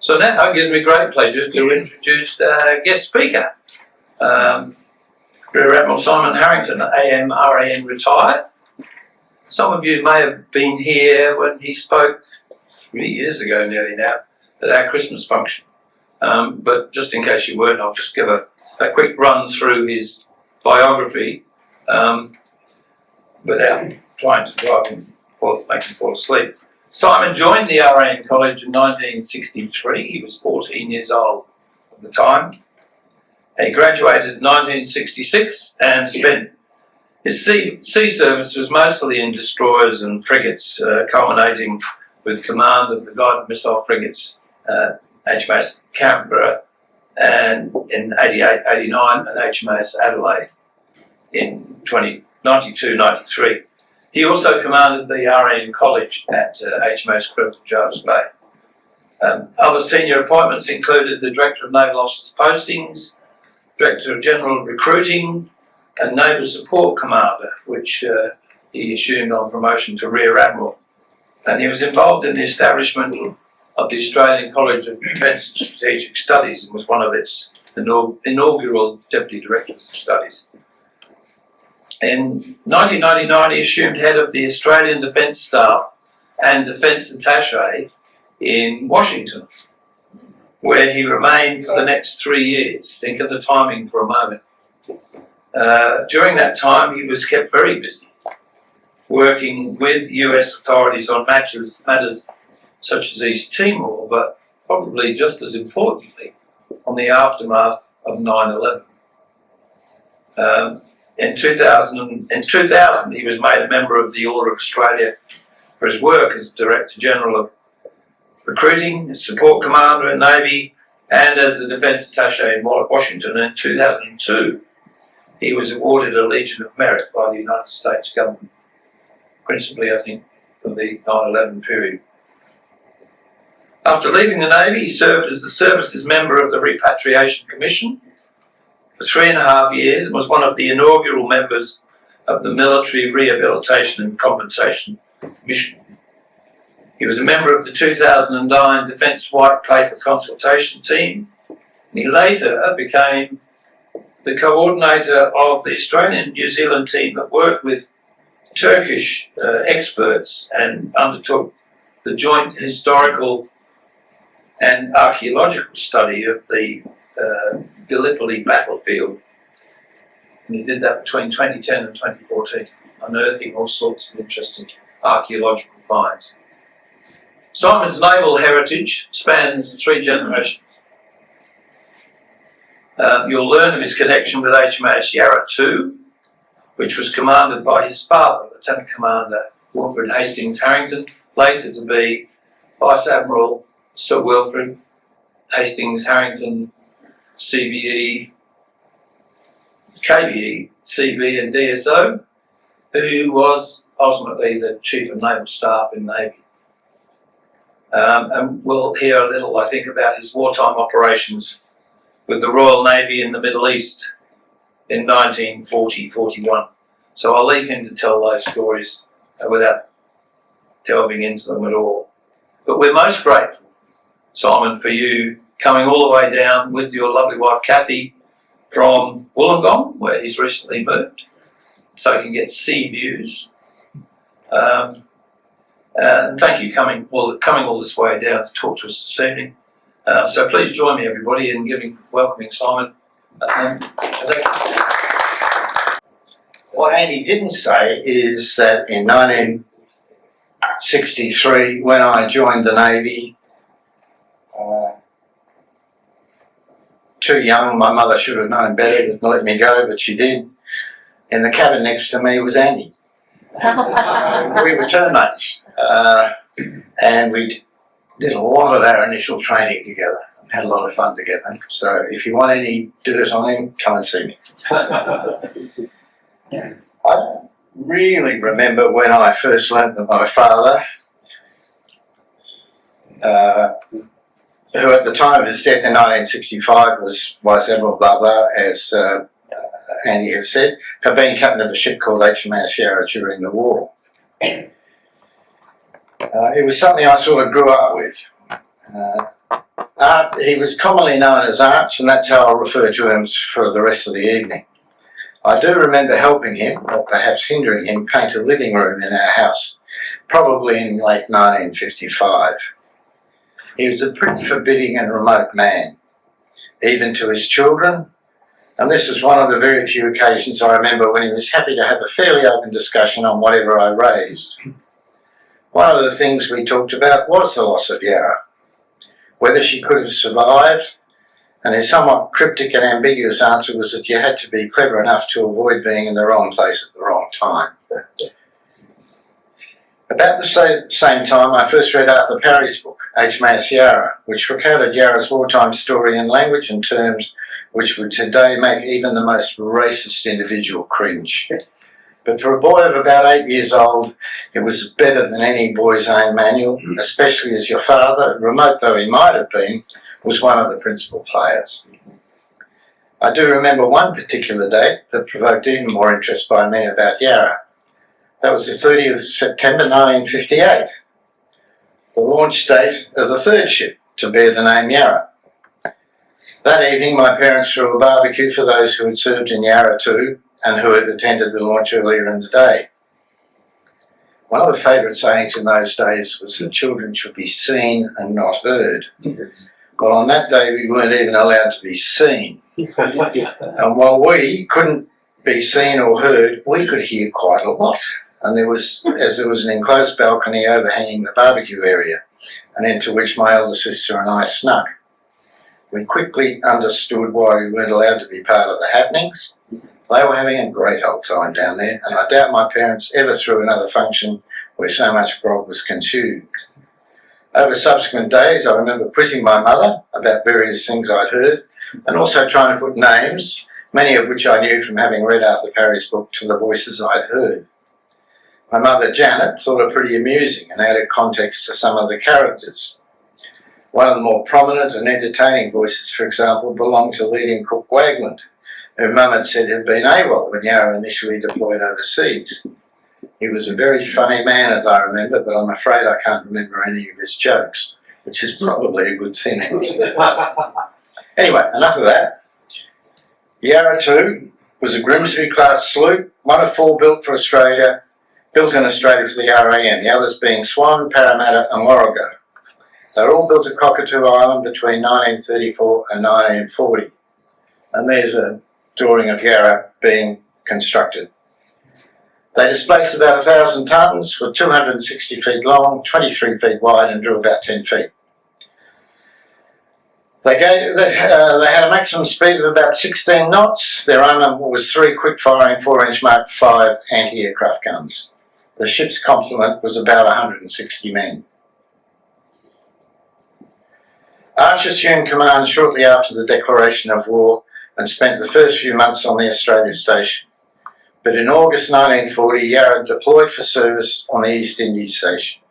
So now it gives me great pleasure to introduce our guest speaker, Rear Admiral Simon Harrington, AM, RAN retired. Some of you may have been here when he spoke 3 years ago nearly now at our Christmas function. But just in case you weren't, I'll just give a quick run through his biography without trying to drive him make him fall asleep. Simon joined the RAN College in 1963. He was 14 years old at the time. He graduated in 1966 and spent his sea service was mostly in destroyers and frigates, culminating with command of the guided missile frigates HMAS Canberra and in 88, 89 and HMAS Adelaide in 92-93. He also commanded the RAN College at HMAS Jarvis Bay. Other senior appointments included the Director of Naval Officers Postings, Director General of Recruiting and Naval Support Commander, which he assumed on promotion to Rear Admiral. And he was involved in the establishment of the Australian College of Defence and Strategic Studies and was one of its inaugural Deputy Directors of Studies. In 1999, he assumed head of the Australian Defence Staff and Defence Attaché in Washington, where he remained for the next 3 years. Think of the timing for a moment. During that time, he was kept very busy, working with US authorities on matters such as East Timor, but probably just as importantly, on the aftermath of 9/11. In 2000, he was made a member of the Order of Australia for his work as Director General of Recruiting, as Support Commander in Navy, and as the Defence Attaché in Washington. In 2002, he was awarded a Legion of Merit by the United States government, principally, I think, for the 9/11 period. After leaving the Navy, he served as the services member of the Repatriation Commission for 3.5 years and was one of the inaugural members of the Military Rehabilitation and Compensation Commission. He was a member of the 2009 Defence White Paper Consultation Team, and he later became the coordinator of the Australian and New Zealand team that worked with Turkish experts and undertook the joint historical and archaeological study of the Gallipoli battlefield. And he did that between 2010 and 2014, unearthing all sorts of interesting archaeological finds. Simon's naval heritage spans 3 generations. You'll learn of his connection with HMAS Yarra II, which was commanded by his father, Lieutenant Commander Wilfred Hastings Harrington, later to be Vice Admiral Sir Wilfred Hastings Harrington, CBE, KBE, CB and DSO, who was ultimately the Chief of Naval Staff in Navy. And we'll hear a little, I think, about his wartime operations with the Royal Navy in the Middle East in 1940-41. So I'll leave him to tell those stories without delving into them at all. But we're most grateful, Simon, for you coming all the way down with your lovely wife Kathy from Wollongong, where he's recently moved, so he can get sea views. And thank you coming all this way down to talk to us this evening. So please join me, everybody, in welcoming Simon. What Andy didn't say is that in 1963, when I joined the Navy, too young, my mother should have known better than to let me go, but she did. In the cabin next to me was Andy. We were termmates, and we did a lot of our initial training together. Had a lot of fun together. So if you want any dirt on him, come and see me. I don't really remember when I first learned that my father, who at the time of his death in 1965 was Vice Admiral blah blah, as Andy has said, had been captain of a ship called HMAS Yarra during the war. It was something I sort of grew up with. He was commonly known as Arch, and that's how I'll refer to him for the rest of the evening. I do remember helping him, or perhaps hindering him, paint a living room in our house, probably in late 1955. He was a pretty forbidding and remote man, even to his children, and this was one of the very few occasions I remember when he was happy to have a fairly open discussion on whatever I raised. One of the things we talked about was the loss of Yarra, whether she could have survived, and his somewhat cryptic and ambiguous answer was that you had to be clever enough to avoid being in the wrong place at the wrong time. About the same time, I first read Arthur Parry's book, HMAS Yarra, which recounted Yarra's wartime story in language and terms which would today make even the most racist individual cringe. But for a boy of about 8 years old, it was better than any boy's own manual, especially as your father, remote though he might have been, was one of the principal players. I do remember one particular date that provoked even more interest by me about Yarra. That was the 30th of September 1958, the launch date of the third ship to bear the name Yarra. That evening my parents threw a barbecue for those who had served in Yarra II and who had attended the launch earlier in the day. One of the favourite sayings in those days was that children should be seen and not heard. Well, on that day we weren't even allowed to be seen. And while we couldn't be seen or heard, we could hear quite a lot. And there was an enclosed balcony overhanging the barbecue area, and into which my elder sister and I snuck. We quickly understood why we weren't allowed to be part of the happenings. They were having a great old time down there, and I doubt my parents ever threw another function where so much grog was consumed. Over subsequent days, I remember quizzing my mother about various things I'd heard, and also trying to put names, many of which I knew from having read Arthur Parry's book, to the voices I'd heard. My mother, Janet, thought it pretty amusing and added context to some of the characters. One of the more prominent and entertaining voices, for example, belonged to leading cook Wagland, who Mum had said had been AWOL when Yarra initially deployed overseas. He was a very funny man, as I remember, but I'm afraid I can't remember any of his jokes, which is probably a good thing. Anyway, enough of that. Yarra II was a Grimsby-class sloop, one of 4 built in Australia for the RAM, the others being Swan, Parramatta and Warrego. They were all built at Cockatoo Island between 1934 and 1940. And there's a drawing of Yarra being constructed. They displaced about 1,000 tonnes, were 260 feet long, 23 feet wide and drew about 10 feet. They had a maximum speed of about 16 knots. Their armament was 3 quick-firing 4-inch Mark V anti-aircraft guns. The ship's complement was about 160 men. Arch assumed command shortly after the declaration of war and spent the first few months on the Australia station. But in August 1940, Yarra deployed for service on the East Indies station.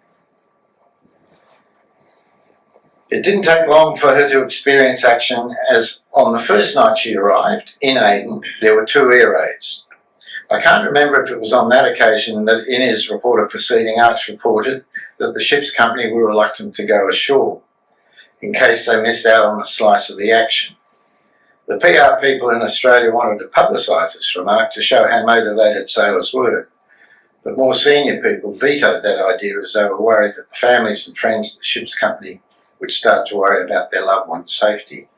It didn't take long for her to experience action, as on the first night she arrived, in Aden, there were 2 air raids. I can't remember if it was on that occasion that in his report of proceeding, Arch reported that the ship's company were reluctant to go ashore, in case they missed out on a slice of the action. The PR people in Australia wanted to publicise this remark to show how motivated sailors were, but more senior people vetoed that idea as they were worried that the families and friends of the ship's company would start to worry about their loved ones' safety.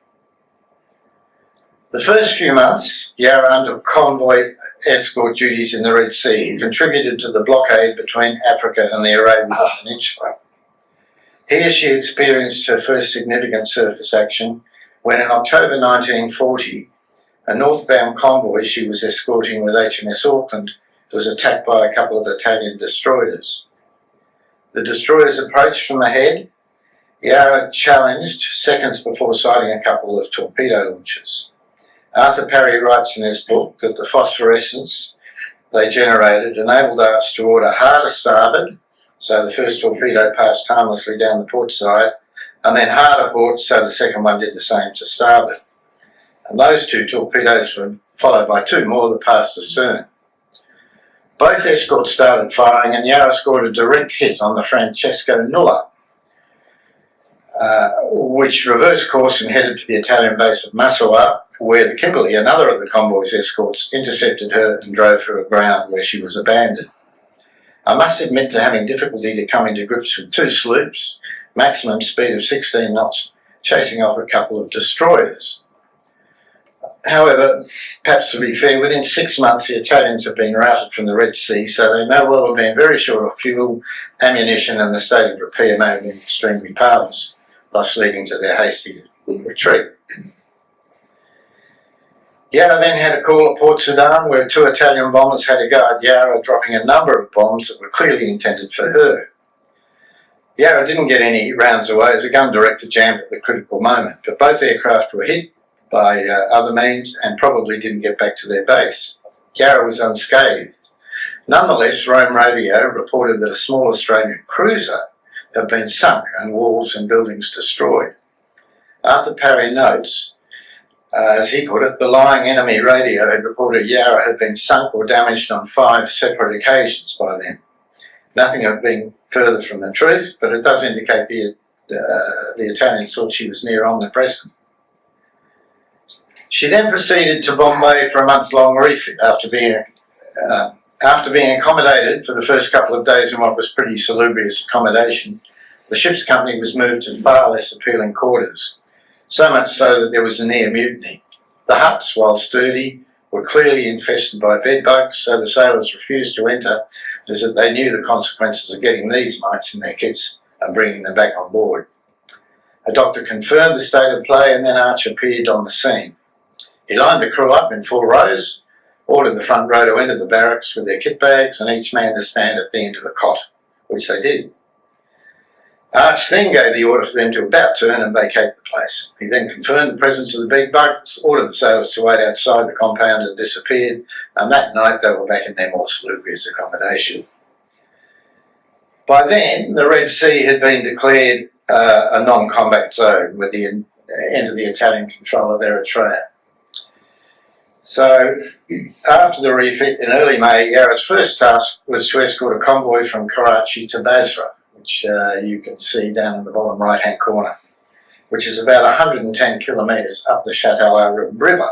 The first few months, Yarra undertook convoy escort duties in the Red Sea and contributed to the blockade between Africa and the Arabian Peninsula. Here she experienced her first significant surface action when in October 1940, a northbound convoy she was escorting with HMS Auckland was attacked by a couple of Italian destroyers. The destroyers approached from ahead. Yarra challenged seconds before sighting a couple of torpedo launches. Arthur Parry writes in his book that the phosphorescence they generated enabled Arch to order hard to starboard, so the first torpedo passed harmlessly down the port side, and then hard to port, so the second one did the same to starboard. And those 2 torpedoes were followed by 2 more that passed astern. Both escorts started firing and Yarra scored a direct hit on the Francesco Nulla. which reversed course and headed for the Italian base of Massawa, where the Kimberley, another of the convoy's escorts, intercepted her and drove her aground, where she was abandoned. I must admit to having difficulty to come into grips with two sloops, maximum speed of 16 knots, chasing off a couple of destroyers. However, perhaps to be fair, within 6 months the Italians have been routed from the Red Sea, so they may well have been very short of fuel, ammunition, and the state of repair may have been extremely parlous, thus leading to their hasty retreat. Yarra then had a call at Port Sudan, where 2 Italian bombers had a go at Yarra, dropping a number of bombs that were clearly intended for her. Yarra didn't get any rounds away as a gun director jammed at the critical moment, but both aircraft were hit by other means and probably didn't get back to their base. Yarra was unscathed. Nonetheless, Rome Radio reported that a small Australian cruiser had been sunk and walls and buildings destroyed. Arthur Parry notes, as he put it, the lying enemy radio had reported Yarra had been sunk or damaged on 5 separate occasions by them. Nothing had been further from the truth, but it does indicate the Italians thought she was near omnipresent. She then proceeded to Bombay for a month-long refit after being accommodated for the first couple of days in what was pretty salubrious accommodation. The ship's company was moved to far less appealing quarters, so much so that there was a near mutiny. The huts, while sturdy, were clearly infested by bedbugs, so the sailors refused to enter, as that they knew the consequences of getting these mites in their kits and bringing them back on board. A doctor confirmed the state of play, and then Arch appeared on the scene. He lined the crew up in 4 rows, ordered the front row to enter the barracks with their kit bags, and each man to stand at the end of a cot, which they did. Arch then gave the order for them to about turn and vacate the place. He then confirmed the presence of the bed bugs, ordered the sailors to wait outside the compound, and disappeared, and that night they were back in their more salubrious accommodation. By then, the Red Sea had been declared a non-combat zone with the end of the Italian control of Eritrea. So, after the refit in early May, Yarra's first task was to escort a convoy from Karachi to Basra, which you can see down in the bottom right-hand corner, which is about 110 kilometres up the Shat-al River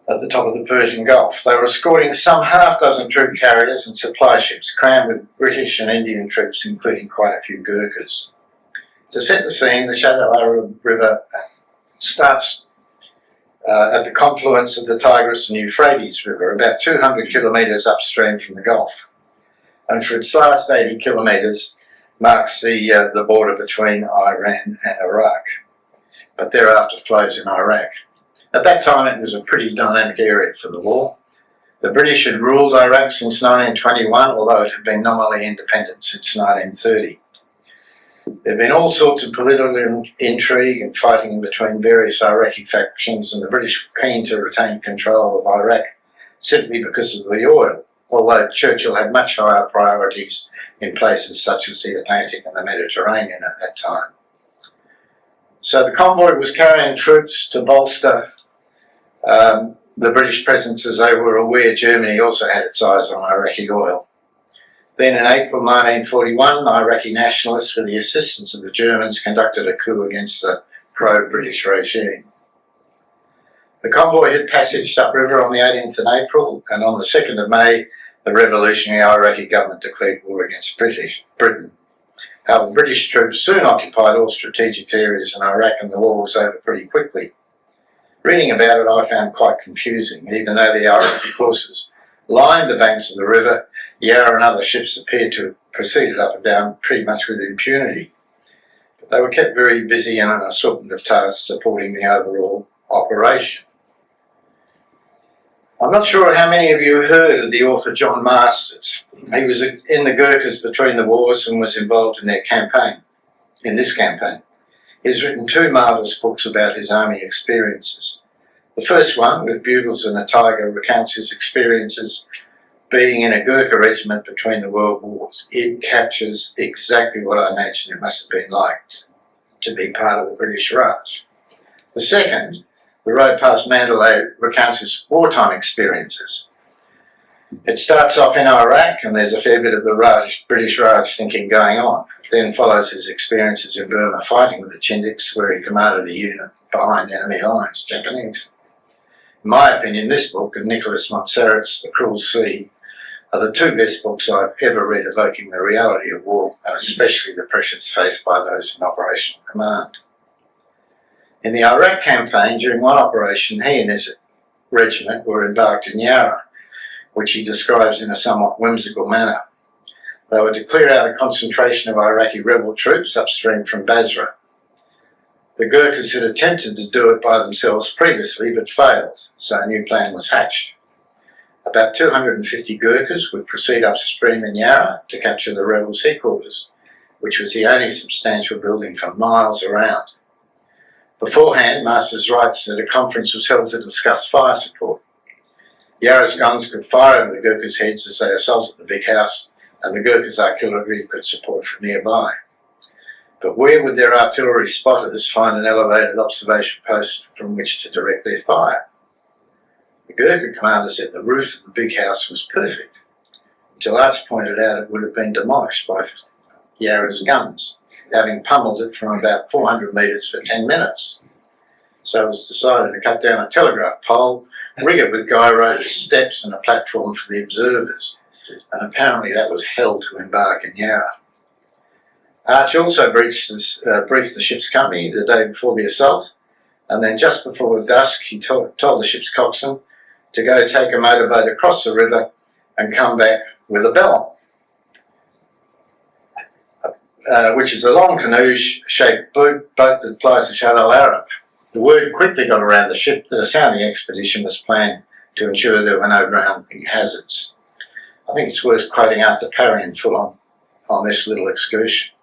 at the top of the Persian Gulf. They were escorting some half-dozen troop carriers and supply ships crammed with British and Indian troops, including quite a few Gurkhas. To set the scene, the Shat-al River starts at the confluence of the Tigris and Euphrates River, about 200 kilometres upstream from the Gulf, and for its last 80 kilometres marks the border between Iran and Iraq, but thereafter flows in Iraq. At that time it was a pretty dynamic area for the war. The British had ruled Iraq since 1921, although it had been nominally independent since 1930. There had been all sorts of political intrigue and fighting between various Iraqi factions, and the British were keen to retain control of Iraq simply because of the oil, although Churchill had much higher priorities in places such as the Atlantic and the Mediterranean at that time. So the convoy was carrying troops to bolster the British presence, as they were aware Germany also had its eyes on Iraqi oil. Then in April 1941, Iraqi nationalists, with the assistance of the Germans, conducted a coup against the pro-British regime. The convoy had passaged upriver on the 18th of April, and on the 2nd of May, the revolutionary Iraqi government declared war against Britain. However, British troops soon occupied all strategic areas in Iraq, and the war was over pretty quickly. Reading about it, I found quite confusing. Even though the Iraqi forces lined the banks of the river, Yarra and other ships appeared to have proceeded up and down pretty much with impunity. But they were kept very busy in an assortment of tasks supporting the overall operation. I'm not sure how many of you heard of the author John Masters. He was in the Gurkhas between the wars and was involved in this campaign. He's written 2 marvellous books about his army experiences. The first one, With Bugles and a Tiger, recounts his experiences being in a Gurkha regiment between the world wars. It captures exactly what I imagine it must have been like to be part of the British Raj. The second, The Road Past Mandalay, recounts his wartime experiences. It starts off in Iraq, and there's a fair bit of the British Raj thinking going on. then follows his experiences in Burma fighting with the Chindiks, where he commanded a unit behind enemy lines, Japanese. In my opinion, this book and Nicholas Montserrat's The Cruel Sea are the two best books I've ever read evoking the reality of war, and especially the pressures faced by those in operational command. In the Iraq campaign, during one operation, he and his regiment were embarked in Yarra, which he describes in a somewhat whimsical manner. They were to clear out a concentration of Iraqi rebel troops upstream from Basra. The Gurkhas had attempted to do it by themselves previously but failed, so a new plan was hatched. About 250 Gurkhas would proceed upstream in Yarra to capture the rebels' headquarters, which was the only substantial building for miles around. Beforehand, Masters writes that a conference was held to discuss fire support. Yarra's guns could fire over the Gurkhas' heads as they assaulted the big house, and the Gurkhas' artillery could support from nearby. But where would their artillery spotters find an elevated observation post from which to direct their fire? The Gurkha commander said the roof of the big house was perfect, until Arch pointed out it would have been demolished by Yarra's guns, having pummeled it from about 400 metres for 10 minutes. So it was decided to cut down a telegraph pole, rig it with guy ropes, steps and a platform for the observers, and apparently that was hell to embark in Yarra. Arch also briefed the ship's company the day before the assault, and then just before dusk he told the ship's coxswain to go take a motorboat across the river and come back with a bell, which is a long canoe-shaped boat that plies the Shah al-Arab. The word quickly got around the ship that a sounding expedition was planned to ensure there were no grounding hazards. I think it's worth quoting Arthur Parry in full on this little excursion.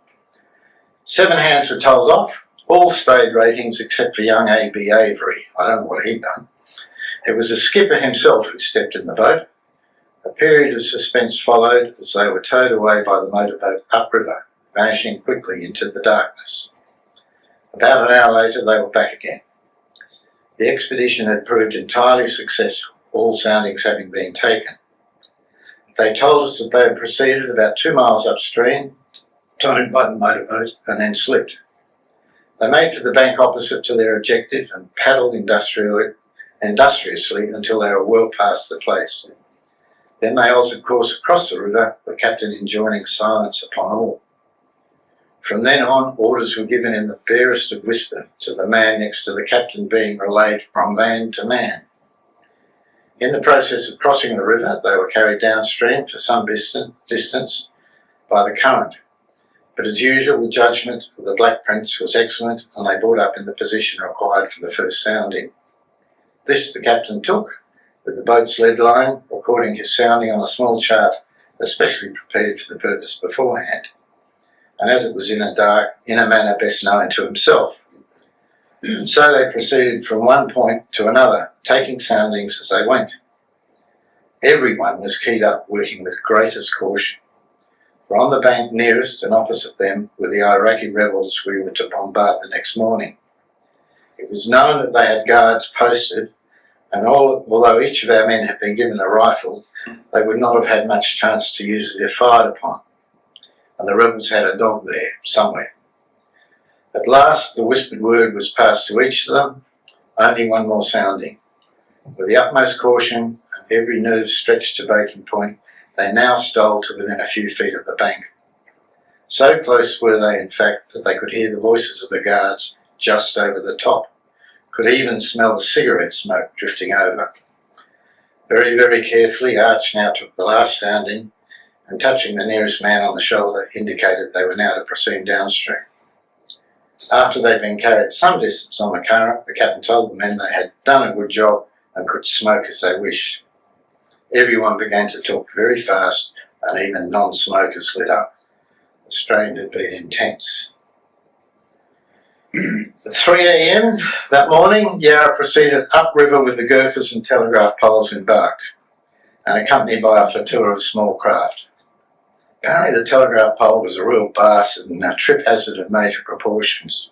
7 hands were told off, all spade ratings except for young A.B. Avery. I don't know what he'd done. It was the skipper himself who stepped in the boat. A period of suspense followed as they were towed away by the motorboat upriver, vanishing quickly into the darkness. About an hour later they were back again. The expedition had proved entirely successful, all soundings having been taken. They told us that they had proceeded about 2 miles upstream, towed by the motorboat, and then slipped. They made for the bank opposite to their objective and paddled industriously until they were well past the place. Then they altered course across the river, the captain enjoining silence upon all. From then on, orders were given in the barest of whisper, to the man next to the captain being relayed from man to man. In the process of crossing the river, they were carried downstream for some distance by the current. But as usual, the judgment of the Black Prince was excellent, and they brought up in the position required for the first sounding. This the captain took, with the boat's lead line, recording his sounding on a small chart, especially prepared for the purpose beforehand, and as it was in a manner best known to himself. And so they proceeded from one point to another, taking soundings as they went. Everyone was keyed up, working with greatest caution. For on the bank nearest and opposite them were the Iraqi rebels we were to bombard the next morning. It was known that they had guards posted, and although each of our men had been given a rifle, they would not have had much chance to use it if fired upon, and the rebels had a dog there somewhere. At last the whispered word was passed to each of them, only one more sounding. With the utmost caution and every nerve stretched to breaking point, they now stole to within a few feet of the bank. So close were they, in fact, that they could hear the voices of the guards just over the top, could even smell the cigarette smoke drifting over. Very, very carefully, Arch now took the last sounding, and touching the nearest man on the shoulder indicated they were now to proceed downstream. After they'd been carried some distance on the current, the captain told the men they had done a good job and could smoke as they wished. Everyone began to talk very fast, and even non-smokers lit up. The strain had been intense. At 3 a.m. that morning, Yarra proceeded upriver with the Gurkhas and telegraph poles embarked, and accompanied by a flotilla of small craft. Apparently the telegraph pole was a real bastard and a trip hazard of major proportions.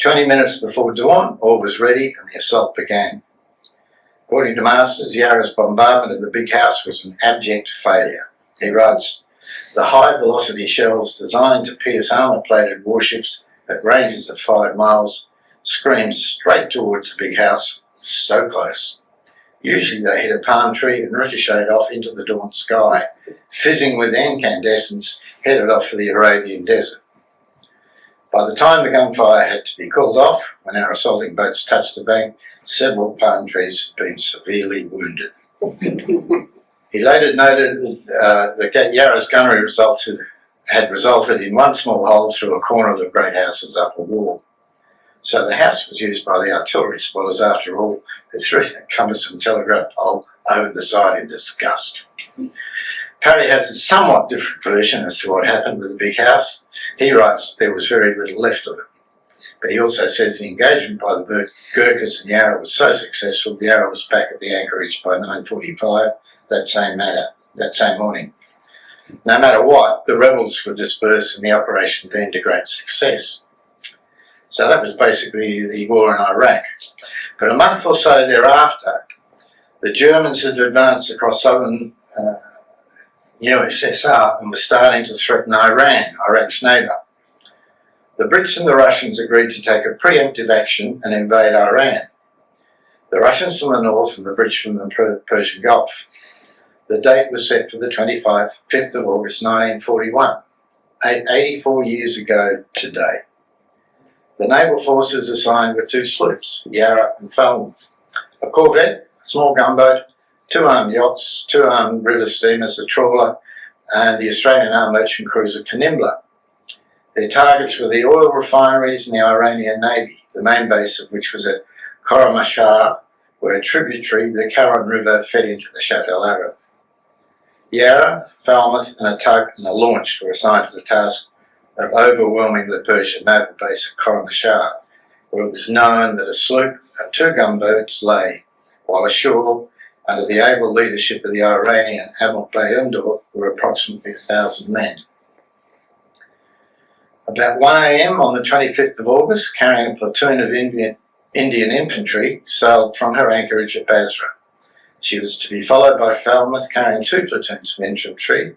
20 minutes before dawn, all was ready and the assault began. According to Masters, Yarra's bombardment of the big house was an abject failure. He writes, The high-velocity shells designed to pierce armour-plated warships at ranges of 5 miles screamed straight towards the big house, so close. Usually they hit a palm tree and ricocheted off into the dawn sky, fizzing with incandescents, headed off for the Arabian desert. By the time the gunfire had to be called off, when our assaulting boats touched the bank, several palm trees had been severely wounded. He later noted that Yarra's gunnery had resulted in one small hole through a corner of the great house's upper wall. So the house was used by the artillery spotters after all, who threw a cumbersome telegraph pole over the side in disgust. Parry has a somewhat different version as to what happened with the big house. He writes there was very little left of it. But he also says the engagement by the Gurkhas in Yarra was so successful, the Yarra was back at the anchorage by 9:45 that same morning. No matter what, the rebels were dispersed and the operation deemed a great success. So that was basically the war in Iraq. But a month or so thereafter, the Germans had advanced across southern USSR and were starting to threaten Iran, Iraq's neighbour. The Brits and the Russians agreed to take a preemptive action and invade Iran. The Russians from the north and the Brits from the Persian Gulf. The date was set for the 5th of August 1941, 84 years ago today. The naval forces assigned were 2 sloops, Yarra and Falmouth, a corvette, a small gunboat, 2 armed yachts, 2 armed river steamers, a trawler, and the Australian armed merchant cruiser Canimbla. Their targets were the oil refineries and the Iranian Navy, the main base of which was at Khorramshahr, where a tributary, the Karen River, fed into the Shatt el Arab. Yarra, Falmouth, and a tug and a launch were assigned to the task of overwhelming the Persian naval base at Khorramshahr, where it was known that a sloop and 2 gunboats lay, while ashore, under the able leadership of the Iranian Admiral Bayundor, were approximately 1,000 men. About 1 a.m. on the 25th of August, carrying a platoon of Indian infantry, sailed from her anchorage at Basra. She was to be followed by Falmouth carrying 2 platoons of infantry,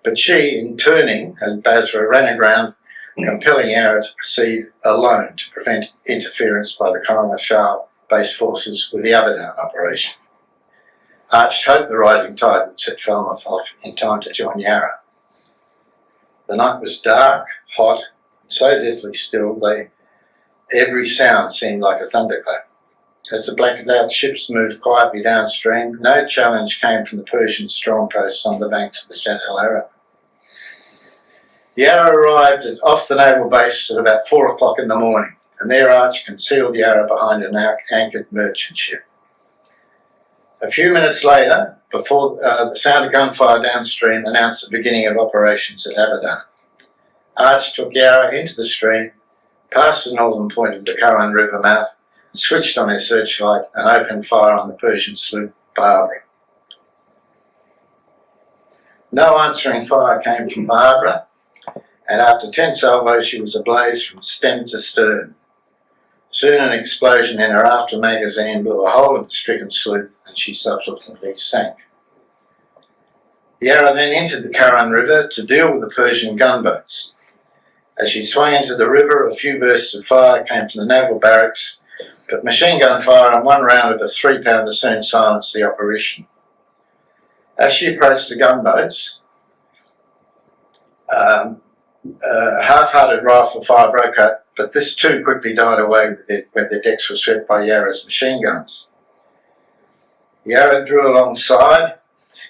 but she, in turning at Basra, ran aground, compelling Yarra to proceed alone to prevent interference by the Khorramshahr base forces with the Abadan operation. Arch hoped the rising tide would set Falmouth off in time to join Yarra. The night was dark, hot, and so deathly still that every sound seemed like a thunderclap. As the blackened-out ships moved quietly downstream, no challenge came from the Persian strong posts on the banks of the Shatt el Arab. Yarra arrived off the naval base at about 4 o'clock in the morning, and there Arch concealed Yarra behind an anchored merchant ship. A few minutes later, before the sound of gunfire downstream announced the beginning of operations at Abadan, Arch took Yarra into the stream, past the northern point of the Karen River mouth, switched on his searchlight and opened fire on the Persian sloop Barbara. No answering fire came from Barbara, and after 10 salvos she was ablaze from stem to stern. Soon an explosion in her after magazine blew a hole in the stricken sloop and she subsequently sank. Yarra then entered the Karen River to deal with the Persian gunboats. As she swung into the river, a few bursts of fire came from the naval barracks, but machine gun fire and 1 round of a 3-pounder soon silenced the operation. As she approached the gunboats, half-hearted rifle fire broke out, but this too quickly died away when the decks were swept by Yarra's machine guns. Yarra drew alongside,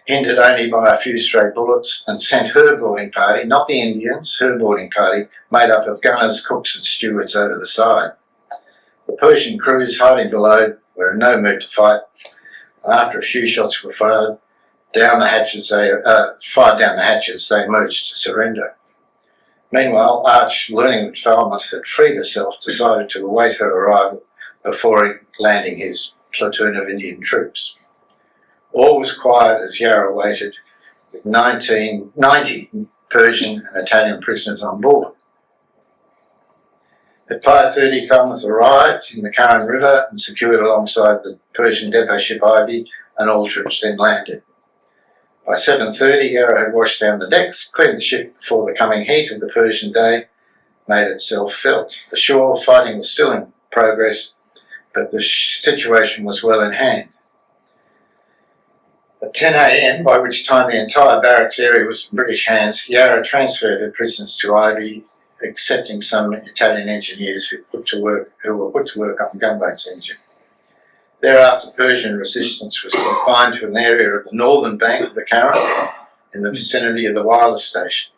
hindered only by a few stray bullets, and sent her boarding party, not the Indians, her boarding party, made up of gunners, cooks and stewards over the side. The Persian crews hiding below were in no mood to fight, and after a few shots were fired down the hatches, they emerged to surrender. Meanwhile, Arch, learning that Falmouth had freed herself, decided to await her arrival before landing his platoon of Indian troops. All was quiet as Yarra waited, with 90 Persian and Italian prisoners on board. At 5:30, Falmouth arrived in the Karen River and secured alongside the Persian depot ship Ivy, and all troops then landed. By 7:30, Yarra had washed down the decks, cleared the ship before the coming heat of the Persian day made itself felt. Ashore, fighting was still in progress, but the situation was well in hand. At 10 a.m, by which time the entire barracks area was in British hands, Yarra transferred her prisoners to Ivy, accepting some Italian engineers who were put to work on the gunboat's engine. Thereafter, Persian resistance was confined to an area of the northern bank of the Current in the vicinity of the wireless station.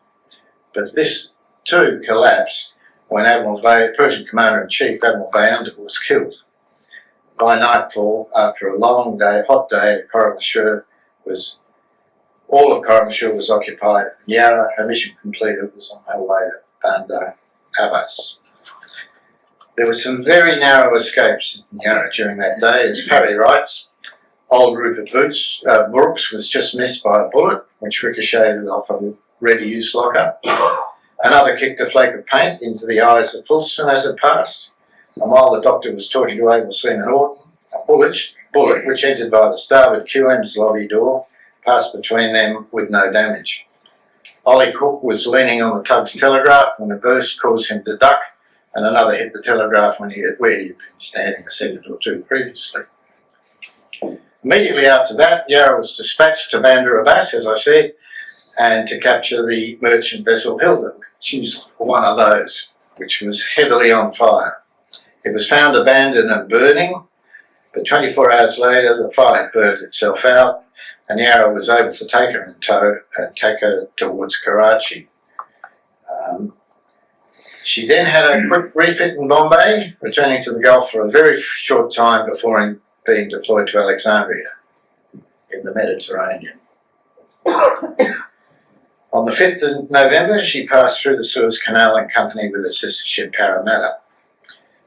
But this too collapsed when Persian Commander-in-Chief Admiral Underwood was killed. By nightfall, after a long day, hot day at Coronashur, all of Coronashur was occupied. Yarra, her mission completed, was on her way to Bandar Abbas. There were some very narrow escapes in Yarra during that day. As Parry writes, old Rupert Brooks was just missed by a bullet, which ricocheted off a ready-use locker. Another kicked a flake of paint into the eyes of Fulston as it passed, and while the doctor was talking to Able Seaman Orton, a bullet, which entered by the starboard QM's lobby door, passed between them with no damage. Ollie Cook was leaning on the tug's telegraph when a burst caused him to duck, and another hit the telegraph where he'd been standing a second or two previously. Immediately after that, Yarra was dispatched to Bandar Abbas, as I said, and to capture the merchant vessel Hilda, which is one of those, which was heavily on fire. It was found abandoned and burning, but 24 hours later the fire had burnt itself out, and Yarra was able to take her in tow and take her towards Karachi. She then had a quick refit in Bombay, returning to the Gulf for a very short time before being deployed to Alexandria in the Mediterranean. On the 5th of November, she passed through the Suez Canal in company with her sister ship Parramatta.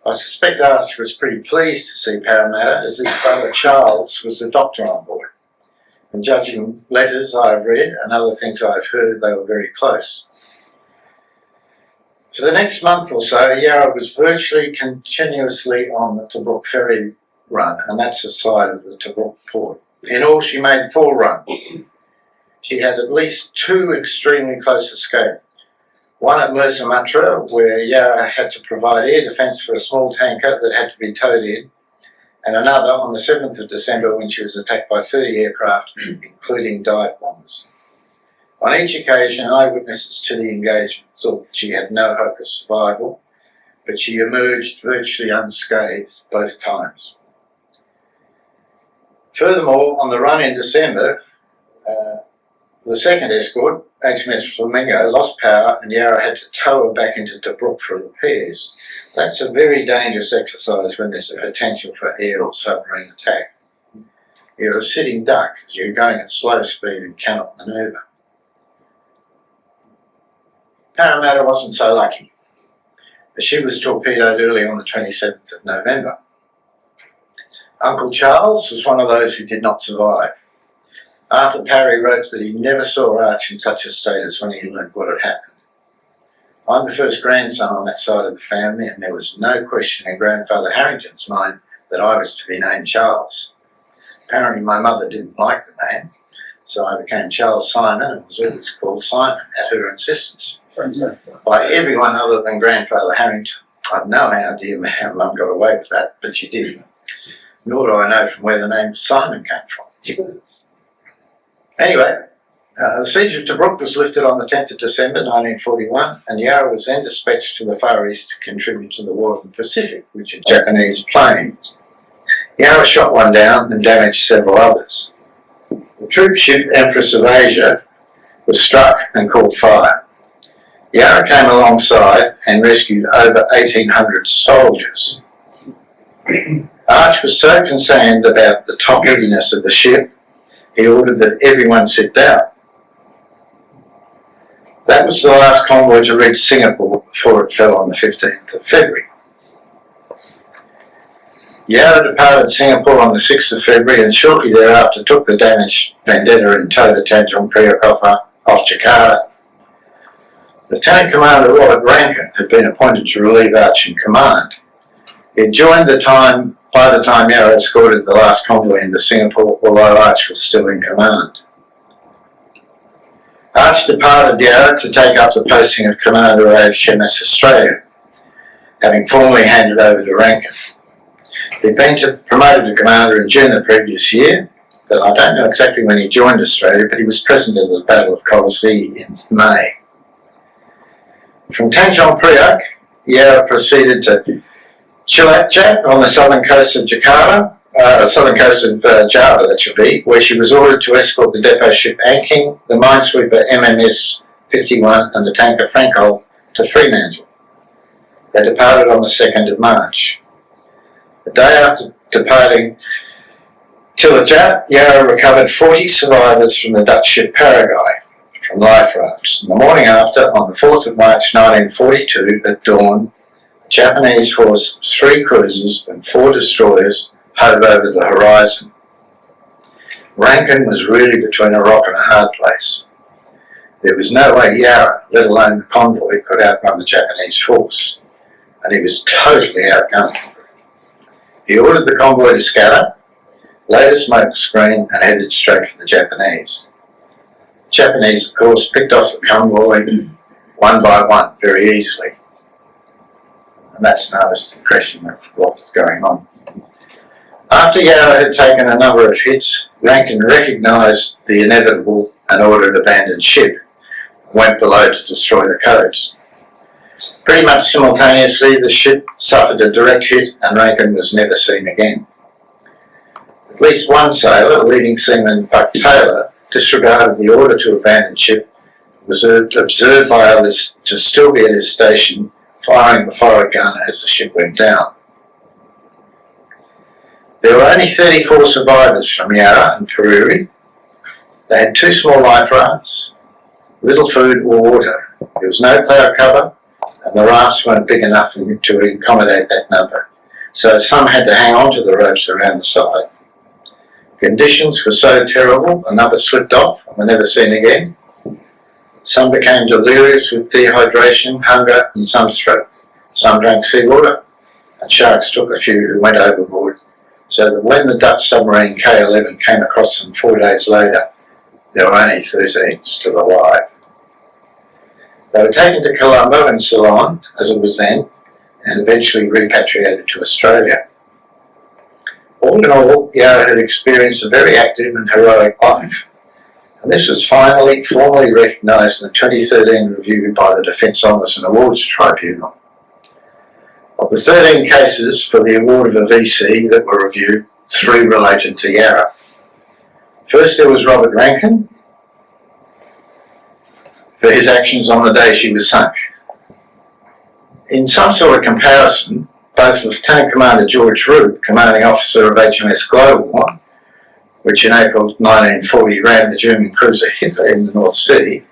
I suspect Arch was pretty pleased to see Parramatta, as his brother Charles was the doctor on board. And judging letters I have read and other things I have heard, they were very close. For the next month or so, Yarra was virtually continuously on the Tobruk ferry run, and that's the side of the Tobruk port. In all, she made 4 runs. She had at least 2 extremely close escapes. One at Mersa Matra, where Yarra had to provide air defence for a small tanker that had to be towed in, and another on the 7th of December when she was attacked by 30 aircraft, including dive bombers. On each occasion, eyewitnesses to the engagement thought she had no hope of survival, but she emerged virtually unscathed both times. Furthermore, on the run in December, the second escort, HMAS Flamingo, lost power and Yarra had to tow her back into Tobruk for repairs. That's a very dangerous exercise when there's a potential for air or submarine attack. You're a sitting duck, you're going at slow speed and cannot manoeuvre. Parramatta wasn't so lucky, as she was torpedoed early on the 27th of November. Uncle Charles was one of those who did not survive. Arthur Parry wrote that he never saw Arch in such a state as when he learned what had happened. I'm the first grandson on that side of the family, and there was no question in Grandfather Harrington's mind that I was to be named Charles. Apparently my mother didn't like the name, so I became Charles Simon and was always called Simon at her insistence. By everyone other than Grandfather Harrington. I've no idea how Mum got away with that, but she did. Nor do I know from where the name Simon came from. Anyway, the siege of Tobruk was lifted on the 10th of December 1941, and Yarra was then dispatched to the Far East to contribute to the War of the Pacific, which are Japanese planes. Yarra shot one down and damaged several others. The troop ship Empress of Asia was struck and caught fire. Yarra came alongside and rescued over 1,800 soldiers. Arch was so concerned about the topheaviness of the ship, he ordered that everyone sit down. That was the last convoy to reach Singapore before it fell on the 15th of February. Yarra departed Singapore on the 6th of February and shortly thereafter took the damaged Vendetta in tow to Tanjung Priok off Jakarta. Lieutenant Commander Robert Rankin had been appointed to relieve Arch in command. He had joined by the time Yarra escorted the last convoy into Singapore, although Arch was still in command. Arch departed Yarra to take up the posting of Commander of HMAS Australia, having formally handed over to Rankin. He'd been promoted to Commander in June the previous year, but I don't know exactly when he joined Australia, but he was present at the Battle of Colosea in May. From Tanjong Priok, Yarra proceeded to Cilacap on the southern coast of Java, that should be, where she was ordered to escort the depot ship Anking, the minesweeper MMS 51 and the tanker Frankel to Fremantle. They departed on the 2nd of March. The day after departing Cilacap, Yarra recovered 40 survivors from the Dutch ship Paraguay from life rafts. And the morning after, on the 4th of March 1942, at dawn, the Japanese force, 3 cruisers and 4 destroyers hove over the horizon. Rankin was really between a rock and a hard place. There was no way Yarra, let alone the convoy, could outrun the Japanese force, and he was totally outgunned. He ordered the convoy to scatter, laid a smoke screen and headed straight for the Japanese. The Japanese, of course, picked off the convoy one by one very easily. And that's an honest impression of what's going on. After Yarra had taken a number of hits, Rankin recognised the inevitable and ordered abandoned ship and went below to destroy the codes. Pretty much simultaneously, the ship suffered a direct hit and Rankin was never seen again. At least one sailor, leading seaman Buck Taylor, disregarded the order to abandon ship and was observed by others to still be at his station, firing the forward gun as the ship went down. There were only 34 survivors from Yarra and Peruri. They had 2 small life rafts, little food or water. There was no cloud cover, and the rafts weren't big enough to accommodate that number, so some had to hang on to the ropes around the side. Conditions were so terrible, a number slipped off and were never seen again. Some became delirious with dehydration, hunger and sunstroke. Some drank seawater, and sharks took a few who went overboard, so that when the Dutch submarine K-11 came across them 4 days later, there were only 13 still alive. They were taken to Colombo and Ceylon, as it was then, and eventually repatriated to Australia. All in all, Yarra had experienced a very active and heroic life, and this was finally formally recognised in the 2013 review by the Defence Honours and Awards Tribunal. Of the 13 cases for the award of a VC that were reviewed, 3 related to Yarra. First there was Robert Rankin for his actions on the day she was sunk. In some sort of comparison, both Lieutenant Commander George Root, commanding officer of HMS Global, which in April 1940 rammed the German cruiser Hitler in the North Sea,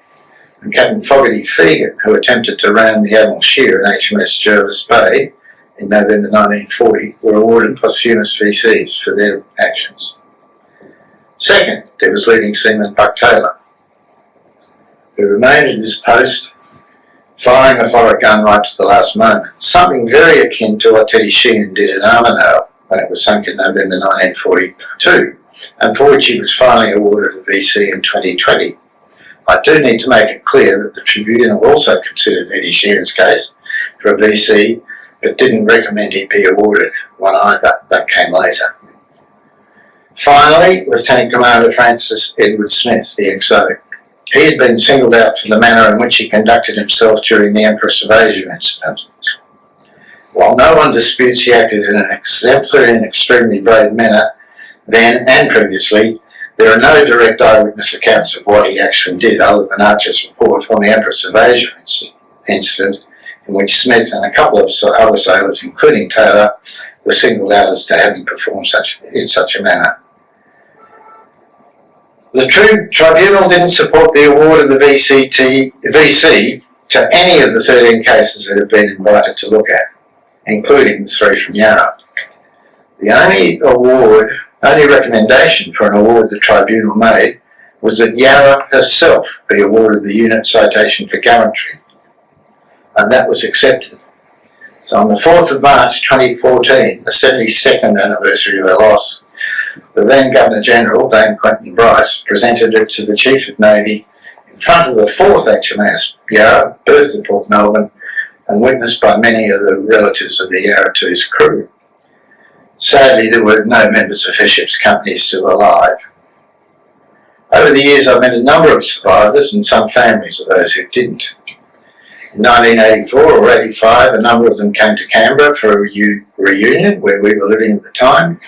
and Captain Fogarty Fegan, who attempted to ram the Admiral Scheer in HMS Jervis Bay in November 1940, were awarded posthumous VCs for their actions. Second, there was leading seaman Buck Taylor, who remained at his post, firing the forward gun right to the last moment, something very akin to what Teddy Sheehan did at Armidale when it was sunk in November 1942, and for which he was finally awarded a VC in 2020. I do need to make it clear that the Tribunal also considered Eddie Sheeran's case for a VC, but didn't recommend he be awarded one either. That came later. Finally, Lieutenant Commander Francis Edward Smith, the XO. He had been singled out for the manner in which he conducted himself during the Empress of Asia incident. While no one disputes he acted in an exemplary and extremely brave manner, then and previously, there are no direct eyewitness accounts of what he actually did other than Archer's report on the Empress of Asia incident, in which Smith and a couple of other sailors, including Taylor, were singled out as to having performed in such a manner. The Tribunal didn't support the award of the VC to any of the 13 cases that have been invited to look at, including the 3 from Yarra. The only recommendation for an award the Tribunal made was that Yarra herself be awarded the unit citation for gallantry, and that was accepted. So on the 4th of March 2014, the 72nd anniversary of her loss, the then Governor General, Dame Quentin Bryce, presented it to the Chief of Navy in front of the 4th HMAS Yarra, berthed at Port Melbourne and witnessed by many of the relatives of the Yarra II's crew. Sadly, there were no members of her ship's company still alive. Over the years, I've met a number of survivors and some families of those who didn't. In 1984 or 85, a number of them came to Canberra for a reunion where we were living at the time.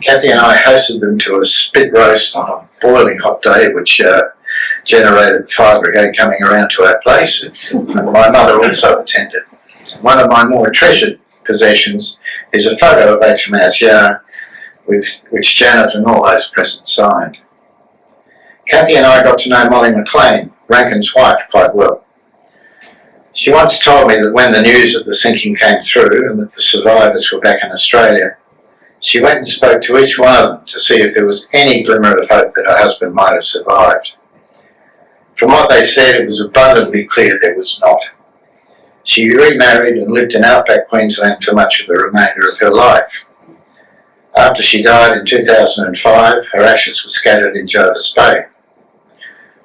Kathy and I hosted them to a spit roast on a boiling hot day, which generated the fire brigade coming around to our place. And my mother also attended. One of my more treasured possessions is a photo of HMAS Yarra, which Janet and all those present signed. Kathy and I got to know Molly McLean, Rankin's wife, quite well. She once told me that when the news of the sinking came through and that the survivors were back in Australia, she went and spoke to each one of them to see if there was any glimmer of hope that her husband might have survived. From what they said, it was abundantly clear there was not. She remarried and lived in outback Queensland for much of the remainder of her life. After she died in 2005, her ashes were scattered in Jervis Bay.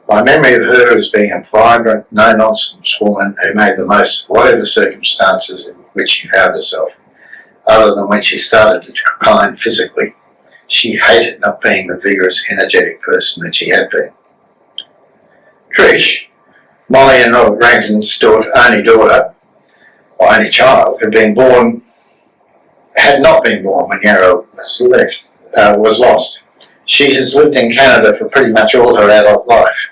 My memory of her as being a vibrant, no-nonsense woman who made the most of whatever circumstances in which she found herself, other than when she started to decline physically. She hated not being the vigorous, energetic person that she had been. Trish, Molly and Robert Rankin's only daughter, or only child, had not been born when Yarra was lost. She has lived in Canada for pretty much all her adult life,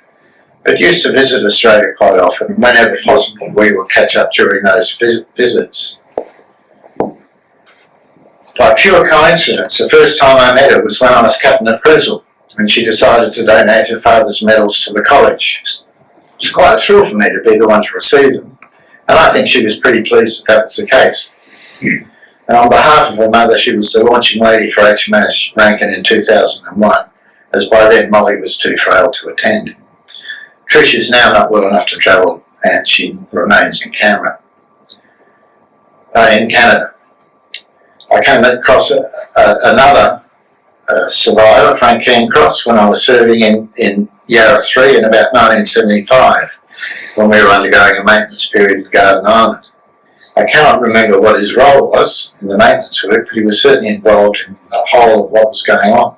but used to visit Australia quite often, and whenever possible we would catch up during those visits. By pure coincidence, the first time I met her was when I was captain of Creswell, when she decided to donate her father's medals to the college. It was quite a thrill for me to be the one to receive them, and I think she was pretty pleased that was the case. And on behalf of her mother, she was the launching lady for HMAS Rankin in 2001, as by then Molly was too frail to attend. Trish is now not well enough to travel, and she remains in Canada. I came across another survivor, Frank Cairncross, when I was serving in Yarra III in about 1975, when we were undergoing a maintenance period at Garden Island. I cannot remember what his role was in the maintenance work, but he was certainly involved in the whole of what was going on.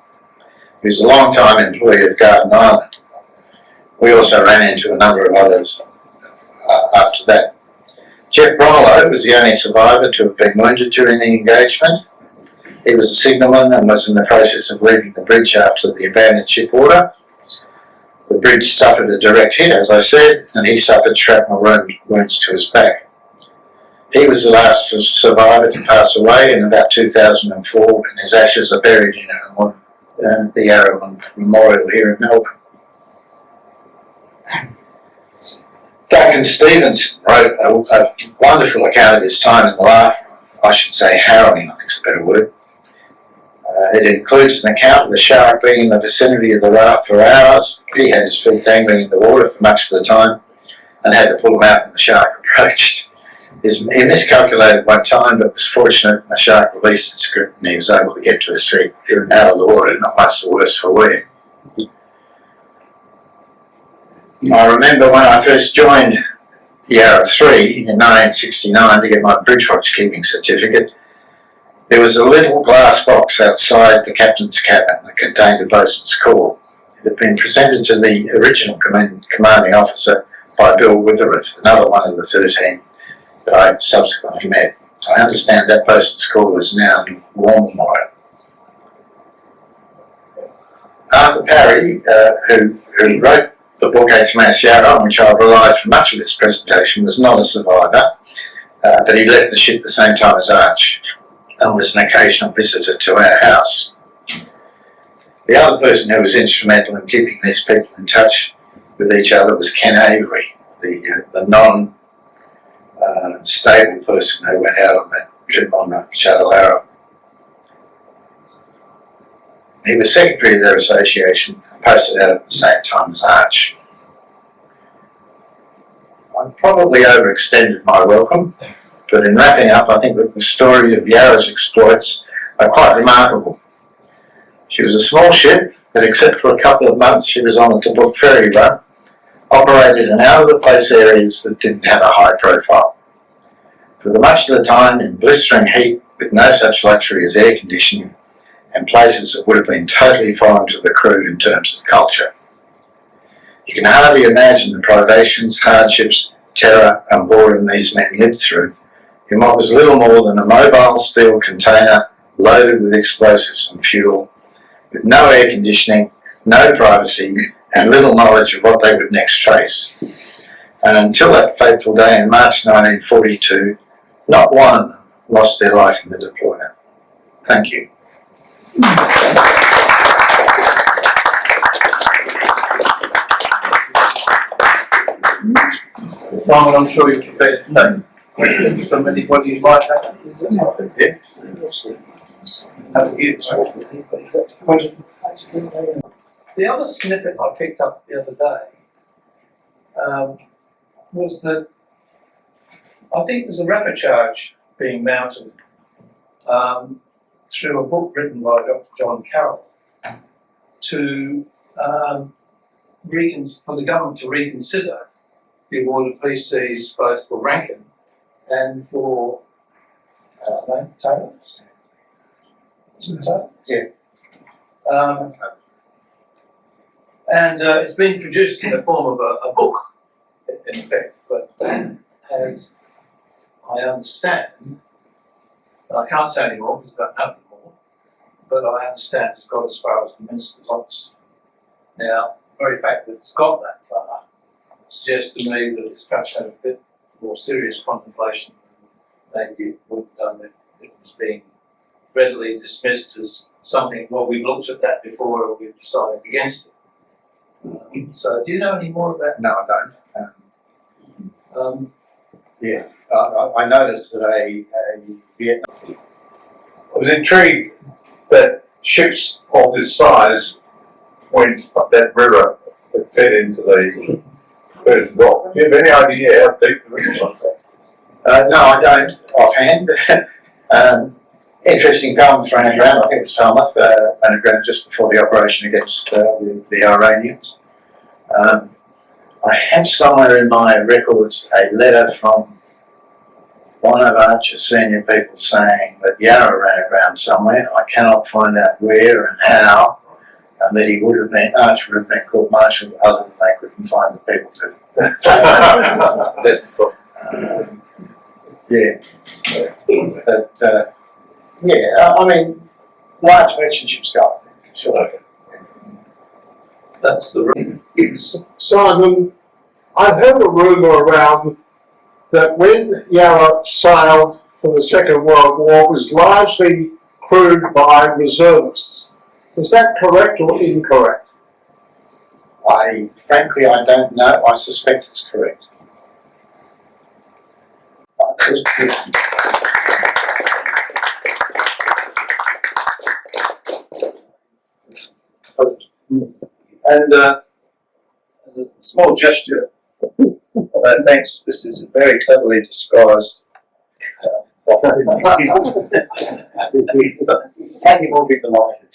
He was a long-time employee of Garden Island. We also ran into a number of others after that. Jeff Bromelo was the only survivor to have been wounded during the engagement. He was a signalman and was in the process of leaving the bridge after the abandoned ship order. The bridge suffered a direct hit, as I said, and he suffered shrapnel wounds to his back. He was the last survivor to pass away in about 2004, and his ashes are buried in the Yarra Memorial here in Melbourne. Duncan Stevens wrote a wonderful account of his time in the RAF. I should say harrowing, I think is a better word. It includes an account of a shark being in the vicinity of the raft for hours. He had his feet dangling in the water for much of the time and had to pull them out when the shark approached. He miscalculated one time, but was fortunate when the shark released its grip and he was able to get to his feet out of the water, not much the worse for wear. I remember when I first joined Yarra III in 1969 to get my bridge watch keeping certificate, there was a little glass box outside the captain's cabin that contained a boatswain's call. It had been presented to the original commanding officer by Bill Withereth, another one of the 13 that I subsequently met. I understand that boatswain's call is now in War Memorial. Arthur Parry, who wrote the book HMAS Yarra, on which I've relied for much of this presentation, was not a survivor, but he left the ship the same time as Arch and was an occasional visitor to our house. The other person who was instrumental in keeping these people in touch with each other was Ken Avery, the non-stable person who went out on that trip on the Shuttle Arrow. He was secretary of their association and posted out at the same time as Arch. I probably overextended my welcome, but in wrapping up, I think that the story of Yarra's exploits are quite remarkable. She was a small ship, but except for a couple of months she was on a Tabuk ferry run, operated in out-of-the-place areas that didn't have a high profile. For the much of the time in blistering heat with no such luxury as air conditioning and places that would have been totally foreign to the crew in terms of culture. You can hardly imagine the privations, hardships, terror and boredom these men lived through in what was little more than a mobile steel container loaded with explosives and fuel, with no air conditioning, no privacy, and little knowledge of what they would next face. And until that fateful day in March 1942, not one of them lost their life in the deployment. Thank you. Simon, I'm sure you're prepared to take questions from anybody who might have. Yeah. Have a gift. The other snippet I picked up the other day was that I think there's a rapid charge being mounted through a book written by Dr. John Carroll to for the government to reconsider the award of VCs both for Rankin and for Taylor. Yeah. And it's been introduced in the form of a book, in effect, but as I understand, and I can't say any more because I don't know anymore, but I understand it's got as far as the Minister's office. Now, the very fact that it's got that far suggests to me that it's perhaps had a bit more serious contemplation than maybe it would have done if it was being readily dismissed as something, well, we've looked at that before and we've decided against it. So, do you know any more of that? No, I don't. Yeah, I noticed that a Vietnam. I was intrigued that ships of this size went up that river that fed into the Perth Gulf. Do you have any idea how deep the river was? No, I don't offhand. Interesting film thrown around. I think it was Falmouth, underground just before the operation against the Iranians. I have somewhere in my records a letter from one of Archer's senior people saying that Yarra ran aground somewhere. I cannot find out where and how, and that he would have been, Archer would have been court martialed other than they couldn't find the people to testify. Yeah. But, yeah, I mean, large merchant ships go, I think, sure. That's the Simon, I've heard a rumour around that when Yarra sailed for the Second World War was largely crewed by reservists. Is that correct or incorrect? Frankly, I don't know. I suspect it's correct. And as a small gesture, thanks, this is a very cleverly disguised. Kathy will be delighted.